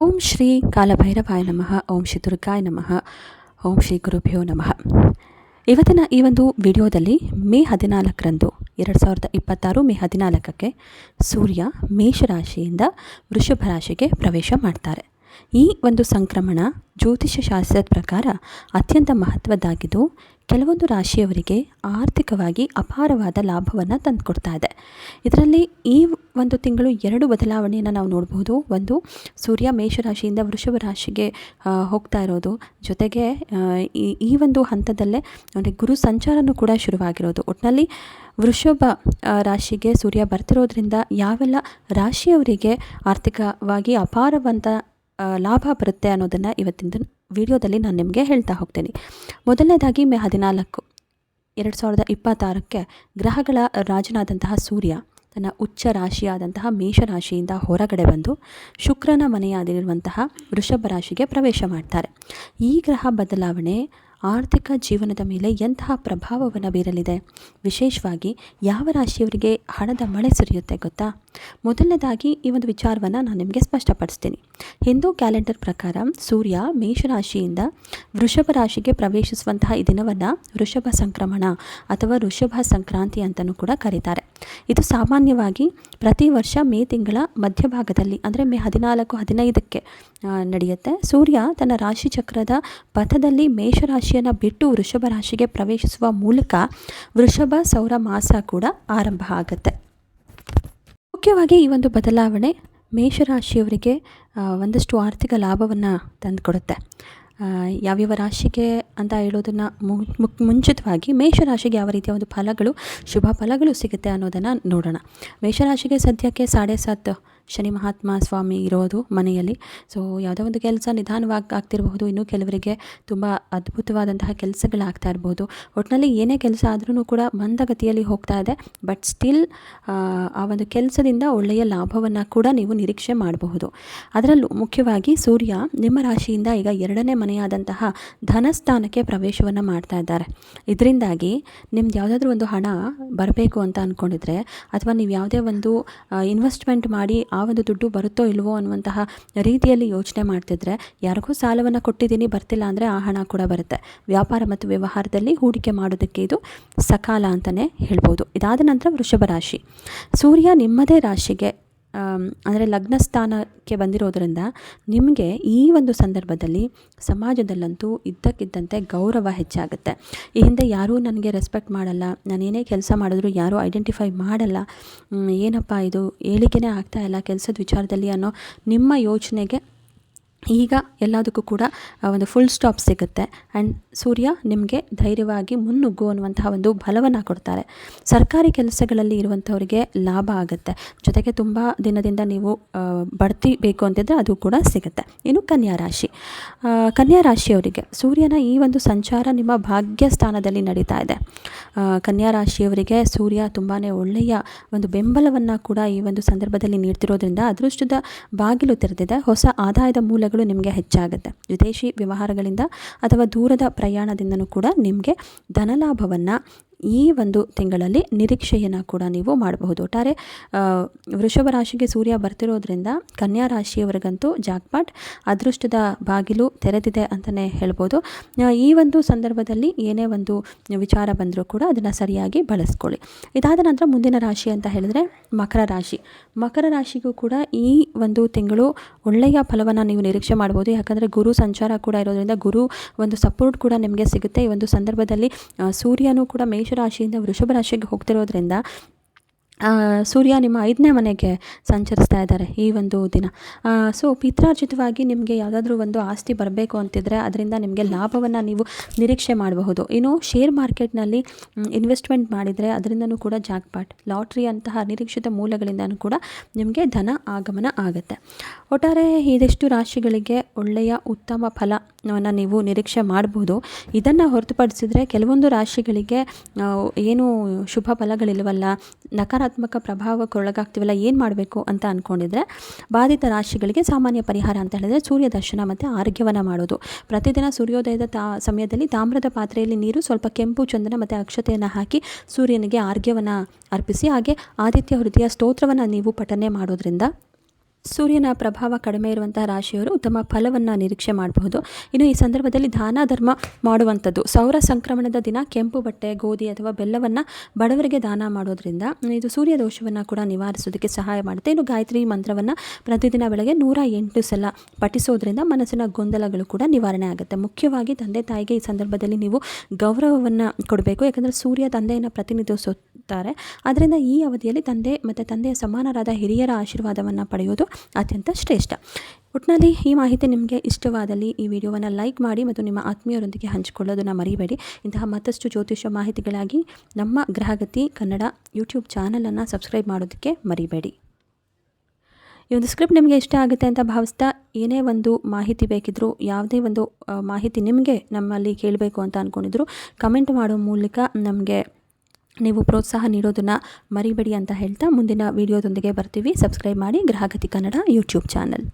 ಓಂ ಶ್ರೀ ಕಾಲಭೈರವಾಯ ನಮಃ. ಓಂ ಶ್ರೀ ದುರ್ಗಾಯ ನಮಃ. ಓಂ ಶ್ರೀ ಗುರುಭ್ಯೋ ನಮಃ. ಇವತ್ತಿನ ಈ ಒಂದು ವಿಡಿಯೋದಲ್ಲಿ ಮೇ 14ರಂದು 2026 ಮೇ 14ಕ್ಕೆ ಸೂರ್ಯ ಮೇಷರಾಶಿಯಿಂದ ವೃಷಭ ರಾಶಿಗೆ ಪ್ರವೇಶ ಮಾಡ್ತಾರೆ. ಈ ಒಂದು ಸಂಕ್ರಮಣ ಜ್ಯೋತಿಷ್ಯ ಶಾಸ್ತ್ರದ ಪ್ರಕಾರ ಅತ್ಯಂತ ಮಹತ್ವದ್ದಾಗಿದ್ದು ಕೆಲವೊಂದು ರಾಶಿಯವರಿಗೆ ಆರ್ಥಿಕವಾಗಿ ಅಪಾರವಾದ ಲಾಭವನ್ನು ತಂದುಕೊಡ್ತಾ ಇದೆ. ಇದರಲ್ಲಿ ಈ ಒಂದು ತಿಂಗಳು 2 ಬದಲಾವಣೆಯನ್ನು ನಾವು ನೋಡಬಹುದು. ಒಂದು, ಸೂರ್ಯ ಮೇಷರಾಶಿಯಿಂದ ವೃಷಭ ರಾಶಿಗೆ ಹೋಗ್ತಾ ಇರೋದು, ಜೊತೆಗೆ ಈ ಒಂದು ಹಂತದಲ್ಲೇ ಗುರು ಸಂಚಾರನೂ ಕೂಡ ಶುರುವಾಗಿರೋದು. ಒಟ್ಟಿನಲ್ಲಿ ವೃಷಭ ರಾಶಿಗೆ ಸೂರ್ಯ ಬರ್ತಿರೋದ್ರಿಂದ ಯಾವೆಲ್ಲ ರಾಶಿಯವರಿಗೆ ಆರ್ಥಿಕವಾಗಿ ಅಪಾರವಂತ ಲಾಭ ಬರುತ್ತೆ ಅನ್ನೋದನ್ನು ಇವತ್ತಿನ ವಿಡಿಯೋದಲ್ಲಿ ನಾನು ನಿಮಗೆ ಹೇಳ್ತಾ ಹೋಗ್ತೀನಿ. ಮೊದಲನೇದಾಗಿ ಮೇ 14, 2026ಕ್ಕೆ ಗ್ರಹಗಳ ರಾಜನಾದಂತಹ ಸೂರ್ಯ ತನ್ನ ಉಚ್ಚ ರಾಶಿಯಾದಂತಹ ಮೇಷರಾಶಿಯಿಂದ ಹೊರಗಡೆ ಬಂದು ಶುಕ್ರನ ಮನೆಯಾಗಿರುವಂತಹ ವೃಷಭ ರಾಶಿಗೆ ಪ್ರವೇಶ ಮಾಡ್ತಾರೆ. ಈ ಗ್ರಹ ಬದಲಾವಣೆ ಆರ್ಥಿಕ ಜೀವನದ ಮೇಲೆ ಎಂತಹ ಪ್ರಭಾವವನ್ನು ಬೀರಲಿದೆ, ವಿಶೇಷವಾಗಿ ಯಾವ ರಾಶಿಯವರಿಗೆ ಹಣದ ಮಳೆ ಸುರಿಯುತ್ತೆ ಗೊತ್ತಾ? ಮೊದಲನೇದಾಗಿ ಈ ಒಂದು ವಿಚಾರವನ್ನು ನಾನು ನಿಮಗೆ ಸ್ಪಷ್ಟಪಡಿಸ್ತೀನಿ. ಹಿಂದೂ ಕ್ಯಾಲೆಂಡರ್ ಪ್ರಕಾರ ಸೂರ್ಯ ಮೇಷರಾಶಿಯಿಂದ ವೃಷಭ ರಾಶಿಗೆ ಪ್ರವೇಶಿಸುವಂತಹ ಈ ದಿನವನ್ನು ವೃಷಭ ಸಂಕ್ರಮಣ ಅಥವಾ ವೃಷಭ ಸಂಕ್ರಾಂತಿ ಅಂತಲೂ ಕೂಡ ಕರೀತಾರೆ. ಇದು ಸಾಮಾನ್ಯವಾಗಿ ಪ್ರತಿ ವರ್ಷ ಮೇ ತಿಂಗಳ ಮಧ್ಯಭಾಗದಲ್ಲಿ ಅಂದರೆ ಮೇ 14-15ಕ್ಕೆ ನಡೆಯುತ್ತೆ. ಸೂರ್ಯ ತನ್ನ ರಾಶಿ ಚಕ್ರದ ಪಥದಲ್ಲಿ ಮೇಷರಾಶಿಯನ್ನು ಬಿಟ್ಟು ವೃಷಭ ರಾಶಿಗೆ ಪ್ರವೇಶಿಸುವ ಮೂಲಕ ವೃಷಭ ಸೌರ ಮಾಸ ಕೂಡ ಆರಂಭ ಆಗುತ್ತೆ. ಮುಖ್ಯವಾಗಿ ಈ ಒಂದು ಬದಲಾವಣೆ ಮೇಷರಾಶಿಯವರಿಗೆ ಒಂದಷ್ಟು ಆರ್ಥಿಕ ಲಾಭವನ್ನು ತಂದುಕೊಡುತ್ತೆ. ಯಾವ್ಯಾವ ರಾಶಿಗೆ ಅಂತ ಹೇಳೋದನ್ನು ಮುಂಚಿತವಾಗಿ ಮೇಷರಾಶಿಗೆ ಯಾವ ರೀತಿಯ ಒಂದು ಫಲಗಳು, ಶುಭ ಫಲಗಳು ಸಿಗುತ್ತೆ ಅನ್ನೋದನ್ನು ನೋಡೋಣ. ಮೇಷರಾಶಿಗೆ ಸದ್ಯಕ್ಕೆ 7.5 ಶನಿ ಮಹಾತ್ಮ ಸ್ವಾಮಿ ಇರೋದು ಮನೆಯಲ್ಲಿ. ಸೊ ಯಾವುದೋ ಒಂದು ಕೆಲಸ ನಿಧಾನವಾಗಿ ಆಗ್ತಿರಬಹುದು, ಇನ್ನೂ ಕೆಲವರಿಗೆ ತುಂಬ ಅದ್ಭುತವಾದಂತಹ ಕೆಲಸಗಳಾಗ್ತಾ ಇರ್ಬೋದು. ಒಟ್ಟಿನಲ್ಲಿ ಏನೇ ಕೆಲಸ ಆದ್ರೂ ಕೂಡ ಮಂದಗತಿಯಲ್ಲಿ ಹೋಗ್ತಾ ಇದೆ, ಬಟ್ ಸ್ಟಿಲ್ ಆ ಒಂದು ಕೆಲಸದಿಂದ ಒಳ್ಳೆಯ ಲಾಭವನ್ನು ಕೂಡ ನೀವು ನಿರೀಕ್ಷೆ ಮಾಡಬಹುದು. ಅದರಲ್ಲೂ ಮುಖ್ಯವಾಗಿ ಸೂರ್ಯ ನಿಮ್ಮ ರಾಶಿಯಿಂದ ಈಗ 2ನೇ ಮನೆಯಾದಂತಹ ಧನಸ್ಥಾನಕ್ಕೆ ಪ್ರವೇಶವನ್ನು ಮಾಡ್ತಾ ಇದ್ದಾರೆ. ಇದರಿಂದಾಗಿ ನಿಮ್ದು ಯಾವುದಾದ್ರೂ ಒಂದು ಹಣ ಬರಬೇಕು ಅಂತ ಅಂದ್ಕೊಂಡಿದ್ರೆ, ಅಥವಾ ನೀವು ಯಾವುದೇ ಒಂದು ಇನ್ವೆಸ್ಟ್ಮೆಂಟ್ ಮಾಡಿ ಆ ಒಂದು ದುಡ್ಡು ಬರುತ್ತೋ ಇಲ್ವೋ ಅನ್ನುವಂತಹ ರೀತಿಯಲ್ಲಿ ಯೋಚನೆ ಮಾಡ್ತಿದ್ರೆ, ಯಾರಿಗೂ ಸಾಲವನ್ನು ಕೊಟ್ಟಿದ್ದೀನಿ ಬರ್ತಿಲ್ಲ ಅಂದರೆ ಆ ಹಣ ಕೂಡ ಬರುತ್ತೆ. ವ್ಯಾಪಾರ ಮತ್ತು ವ್ಯವಹಾರದಲ್ಲಿ ಹೂಡಿಕೆ ಮಾಡೋದಕ್ಕೆ ಇದು ಸಕಾಲ ಅಂತಲೇ ಹೇಳ್ಬೋದು. ಇದಾದ ನಂತರ ವೃಷಭ ರಾಶಿ, ಸೂರ್ಯ ನಿಮ್ಮದೇ ರಾಶಿಗೆ ಅಂದರೆ ಲಗ್ನ ಸ್ಥಾನಕ್ಕೆ ಬಂದಿರೋದರಿಂದ ನಿಮಗೆ ಈ ಒಂದು ಸಂದರ್ಭದಲ್ಲಿ ಸಮಾಜದಲ್ಲಂತೂ ಇದ್ದಕ್ಕಿದ್ದಂತೆ ಗೌರವ ಹೆಚ್ಚಾಗುತ್ತೆ. ಈ ಹಿಂದೆ ಯಾರೂ ನನಗೆ ರೆಸ್ಪೆಕ್ಟ್ ಮಾಡಲ್ಲ, ನಾನೇನೇ ಕೆಲಸ ಮಾಡಿದ್ರು ಯಾರೂ ಐಡೆಂಟಿಫೈ ಮಾಡಲ್ಲ, ಏನಪ್ಪ ಇದು ಏಳಿಗೆನೇ ಆಗ್ತಾ ಇಲ್ಲ ಕೆಲಸದ ವಿಚಾರದಲ್ಲಿ ಅನ್ನೋ ನಿಮ್ಮ ಯೋಚನೆಗೆ ಈಗ ಎಲ್ಲದಕ್ಕೂ ಕೂಡ ಒಂದು ಫುಲ್ ಸ್ಟಾಪ್ ಸಿಗುತ್ತೆ. ಆ್ಯಂಡ್ ಸೂರ್ಯ ನಿಮಗೆ ಧೈರ್ಯವಾಗಿ ಮುನ್ನುಗ್ಗು ಅನ್ನುವಂತಹ ಒಂದು ಬಲವನ್ನು ಕೊಡ್ತಾರೆ. ಸರ್ಕಾರಿ ಕೆಲಸಗಳಲ್ಲಿ ಇರುವಂಥವರಿಗೆ ಲಾಭ ಆಗುತ್ತೆ, ಜೊತೆಗೆ ತುಂಬ ದಿನದಿಂದ ನೀವು ಬಡ್ತಿ ಬೇಕು ಅಂತಿದ್ರೆ ಅದು ಕೂಡ ಸಿಗುತ್ತೆ. ಇನ್ನು ಕನ್ಯಾ ರಾಶಿ, ಕನ್ಯಾ ರಾಶಿಯವರಿಗೆ ಸೂರ್ಯನ ಈ ಒಂದು ಸಂಚಾರ ನಿಮ್ಮ ಭಾಗ್ಯ ಸ್ಥಾನದಲ್ಲಿ ನಡೀತಾ ಇದೆ. ಕನ್ಯಾ ರಾಶಿಯವರಿಗೆ ಸೂರ್ಯ ತುಂಬಾ ಒಳ್ಳೆಯ ಒಂದು ಬೆಂಬಲವನ್ನು ಕೂಡ ಈ ಒಂದು ಸಂದರ್ಭದಲ್ಲಿ ನೀಡ್ತಿರೋದ್ರಿಂದ ಅದೃಷ್ಟದ ಬಾಗಿಲು ತೆರೆದಿದೆ. ಹೊಸ ಆದಾಯದ ಮೂಲಗಳು ನಿಮಗೆ ಹೆಚ್ಚಾಗುತ್ತೆ. ವಿದೇಶಿ ವ್ಯವಹಾರಗಳಿಂದ ಅಥವಾ ದೂರದ ಪ್ರಯಾಣದಿಂದನೂ ಕೂಡ ನಿಮಗೆ ಧನಲಾಭವನ್ನು ಈ ಒಂದು ತಿಂಗಳಲ್ಲಿ ನಿರೀಕ್ಷೆಯನ್ನು ಕೂಡ ನೀವು ಮಾಡಬಹುದು. ಒಟ್ಟಾರೆ ವೃಷಭ ರಾಶಿಗೆ ಸೂರ್ಯ ಬರ್ತಿರೋದ್ರಿಂದ ಕನ್ಯಾ ರಾಶಿಯವರಿಗಂತೂ ಜಾಕ್ಪಾಟ್, ಅದೃಷ್ಟದ ಬಾಗಿಲು ತೆರೆದಿದೆ ಅಂತಲೇ ಹೇಳ್ಬೋದು. ಈ ಒಂದು ಸಂದರ್ಭದಲ್ಲಿ ಏನೇ ಒಂದು ವಿಚಾರ ಬಂದರೂ ಕೂಡ ಅದನ್ನು ಸರಿಯಾಗಿ ಬಳಸ್ಕೊಳ್ಳಿ. ಇದಾದ ನಂತರ ಮುಂದಿನ ರಾಶಿ ಅಂತ ಹೇಳಿದ್ರೆ ಮಕರ ರಾಶಿ. ಮಕರ ರಾಶಿಗೂ ಕೂಡ ಈ ಒಂದು ತಿಂಗಳು ಒಳ್ಳೆಯ ಫಲವನ್ನು ನೀವು ನಿರೀಕ್ಷೆ ಮಾಡ್ಬೋದು. ಯಾಕಂದರೆ ಗುರು ಸಂಚಾರ ಕೂಡ ಇರೋದ್ರಿಂದ ಗುರು ಒಂದು ಸಪೋರ್ಟ್ ಕೂಡ ನಿಮಗೆ ಸಿಗುತ್ತೆ. ಈ ಒಂದು ಸಂದರ್ಭದಲ್ಲಿ ಸೂರ್ಯನೂ ಕೂಡ ಮೇಷರಾಶಿಯಿಂದ ವೃಷಭ ರಾಶಿಗೆ ಹೋಗ್ತಿರೋದ್ರಿಂದ ಸೂರ್ಯ ನಿಮ್ಮ 5ನೇ ಮನೆಗೆ ಸಂಚರಿಸ್ತಾ ಇದ್ದಾರೆ ಈ ಒಂದು ದಿನ. ಸೊ ಪಿತ್ರಾರ್ಜಿತವಾಗಿ ನಿಮಗೆ ಯಾವುದಾದ್ರೂ ಒಂದು ಆಸ್ತಿ ಬರಬೇಕು ಅಂತಿದ್ರೆ ಅದರಿಂದ ನಿಮಗೆ ಲಾಭವನ್ನು ನೀವು ನಿರೀಕ್ಷೆ ಮಾಡಬಹುದು. ಇನ್ನು ಶೇರ್ ಮಾರ್ಕೆಟ್ನಲ್ಲಿ ಇನ್ವೆಸ್ಟ್ಮೆಂಟ್ ಮಾಡಿದರೆ ಅದರಿಂದನೂ ಕೂಡ ಜಾಕ್ಪಾಟ್, ಲಾಟ್ರಿ ಅಂತಹ ಅನಿರೀಕ್ಷಿತ ಮೂಲಗಳಿಂದನೂ ಕೂಡ ನಿಮಗೆ ಧನ ಆಗಮನ ಆಗುತ್ತೆ. ಒಟ್ಟಾರೆ ಇದಿಷ್ಟು ರಾಶಿಗಳಿಗೆ ಒಳ್ಳೆಯ ಉತ್ತಮ ಫಲವನ್ನು ನೀವು ನಿರೀಕ್ಷೆ ಮಾಡ್ಬೋದು. ಇದನ್ನು ಹೊರತುಪಡಿಸಿದರೆ ಕೆಲವೊಂದು ರಾಶಿಗಳಿಗೆ ಏನು ಶುಭ ಫಲಗಳಿಲ್ವಲ್ಲ, ನಕಾರಾತ್ಮಕ ಪ್ರಭಾವಕ್ಕೊಳಗಾಗ್ತೀವಲ್ಲ, ಏನು ಮಾಡಬೇಕು ಅಂತ ಅಂದ್ಕೊಂಡಿದ್ರೆ ಬಾಧಿತ ರಾಶಿಗಳಿಗೆ ಸಾಮಾನ್ಯ ಪರಿಹಾರ ಅಂತ ಹೇಳಿದ್ರೆ ಸೂರ್ಯ ದರ್ಶನ ಮತ್ತು ಆರೋಗ್ಯವನ್ನು ಮಾಡೋದು. ಪ್ರತಿದಿನ ಸೂರ್ಯೋದಯದ ಸಮಯದಲ್ಲಿ ತಾಮ್ರದ ಪಾತ್ರೆಯಲ್ಲಿ ನೀರು, ಸ್ವಲ್ಪ ಕೆಂಪು ಚಂದನ ಮತ್ತು ಅಕ್ಷತೆಯನ್ನು ಹಾಕಿ ಸೂರ್ಯನಿಗೆ ಆರ್ಘ್ಯವನ್ನು ಅರ್ಪಿಸಿ, ಹಾಗೆ ಆದಿತ್ಯ ಹೃದಯ ಸ್ತೋತ್ರವನ್ನು ನೀವು ಪಠನೆ ಮಾಡೋದ್ರಿಂದ ಸೂರ್ಯನ ಪ್ರಭಾವ ಕಡಿಮೆ ಇರುವಂತಹ ರಾಶಿಯವರು ಉತ್ತಮ ಫಲವನ್ನು ನಿರೀಕ್ಷೆ ಮಾಡಬಹುದು. ಇನ್ನು ಈ ಸಂದರ್ಭದಲ್ಲಿ ದಾನ ಧರ್ಮ ಮಾಡುವಂಥದ್ದು, ಸೌರ ಸಂಕ್ರಮಣದ ದಿನ ಕೆಂಪು ಬಟ್ಟೆ, ಗೋಧಿ ಅಥವಾ ಬೆಲ್ಲವನ್ನು ಬಡವರಿಗೆ ದಾನ ಮಾಡೋದ್ರಿಂದ ಇದು ಸೂರ್ಯ ದೋಷವನ್ನು ಕೂಡ ನಿವಾರಿಸೋದಕ್ಕೆ ಸಹಾಯ ಮಾಡುತ್ತೆ. ಇನ್ನು ಗಾಯತ್ರಿ ಮಂತ್ರವನ್ನು ಪ್ರತಿದಿನ ಬೆಳಗ್ಗೆ 108 ಸಲ ಪಠಿಸೋದ್ರಿಂದ ಮನಸ್ಸಿನ ಗೊಂದಲಗಳು ಕೂಡ ನಿವಾರಣೆ ಆಗುತ್ತೆ. ಮುಖ್ಯವಾಗಿ ತಂದೆ ತಾಯಿಗೆ ಈ ಸಂದರ್ಭದಲ್ಲಿ ನೀವು ಗೌರವವನ್ನು ಕೊಡಬೇಕು. ಯಾಕಂದರೆ ಸೂರ್ಯ ತಂದೆಯನ್ನು ಪ್ರತಿನಿಧಿಸುತ್ತಾರೆ. ಆದ್ದರಿಂದ ಈ ಅವಧಿಯಲ್ಲಿ ತಂದೆ ಮತ್ತು ತಂದೆಯ ಸಮಾನರಾದ ಹಿರಿಯರ ಆಶೀರ್ವಾದವನ್ನು ಪಡೆಯೋದು ಅತ್ಯಂತ ಶ್ರೇಷ್ಠ. ಒಟ್ಟಿನಲ್ಲಿ ಈ ಮಾಹಿತಿ ನಿಮಗೆ ಇಷ್ಟವಾದಲ್ಲಿ ಈ ವಿಡಿಯೋವನ್ನು ಲೈಕ್ ಮಾಡಿ ಮತ್ತು ನಿಮ್ಮ ಆತ್ಮೀಯರೊಂದಿಗೆ ಹಂಚಿಕೊಳ್ಳೋದನ್ನು ಮರಿಬೇಡಿ. ಇಂತಹ ಮತ್ತಷ್ಟು ಜ್ಯೋತಿಷ್ಯ ಮಾಹಿತಿಗಳಾಗಿ ನಮ್ಮ ಗ್ರಹಗತಿ ಕನ್ನಡ ಯೂಟ್ಯೂಬ್ ಚಾನಲನ್ನು ಸಬ್ಸ್ಕ್ರೈಬ್ ಮಾಡೋದಕ್ಕೆ ಮರಿಬೇಡಿ. ಈ ಒಂದು ಸ್ಕ್ರಿಪ್ಟ್ ನಿಮಗೆ ಇಷ್ಟ ಆಗುತ್ತೆ ಅಂತ ಭಾವಿಸ್ತಾ, ಏನೇ ಒಂದು ಮಾಹಿತಿ ಬೇಕಿದ್ದರೂ, ಯಾವುದೇ ಒಂದು ಮಾಹಿತಿ ನಿಮಗೆ ನಮ್ಮಲ್ಲಿ ಕೇಳಬೇಕು ಅಂತ ಅಂದ್ಕೊಂಡಿದ್ರು ಕಮೆಂಟ್ ಮಾಡೋ ಮೂಲಕ ನಮಗೆ ನೀವು ಪ್ರೋತ್ಸಾಹ ನೀಡೋದನ್ನು ಮರಿಬೇಡಿ ಅಂತ ಹೇಳ್ತಾ ಮುಂದಿನ ವಿಡಿಯೋದೊಂದಿಗೆ ಬರ್ತೀವಿ. ಸಬ್ಸ್ಕ್ರೈಬ್ ಮಾಡಿ ಗ್ರಹಗತಿ ಕನ್ನಡ ಯೂಟ್ಯೂಬ್ ಚಾನಲ್.